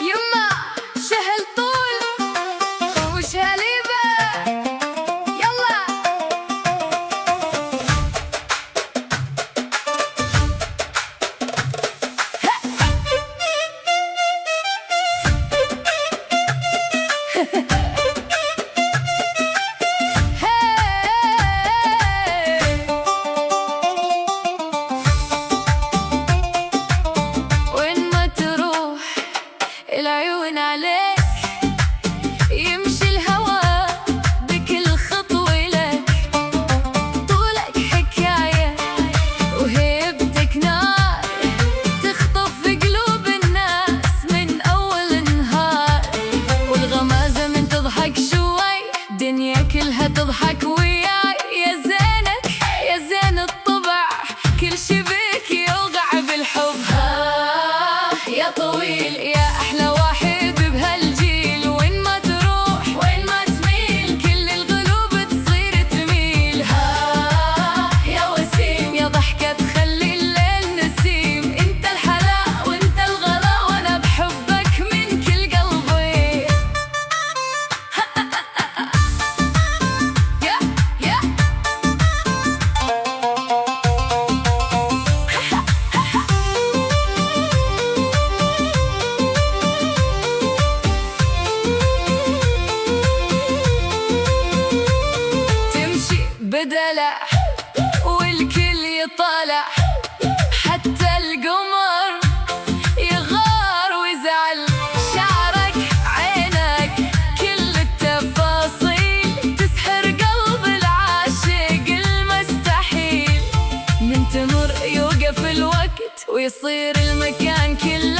يما شهل طول وش هليبة يلا. وين ما تروح العيون عليك، يمشي الهوى بكل خطوة لك، طولك حكاية وهيبتك نار، تخطف في قلوب الناس من أول نهار، والغمازة من تضحك شوي دنيا كلها تضحك وياي. يا زينك يا زين الطبع، كل شي بك يوقع بالحب. يا طويل يا أحلى واحد بهالجيل، وين ما تروح وين ما تميل كل القلوب تصير تميل. يا وسيم يا ضحكة تخلي الليل نسيم، انت الحلا وانت الغلا وانا بحبك من كل قلبي. يا يا تمشي بدلع والكل يطالع، حتى القمر يغار ويزعل. شعرك عينك كل التفاصيل تسحر قلب العاشق المستحيل، من تمر يوقف الوقت ويصير المكان كله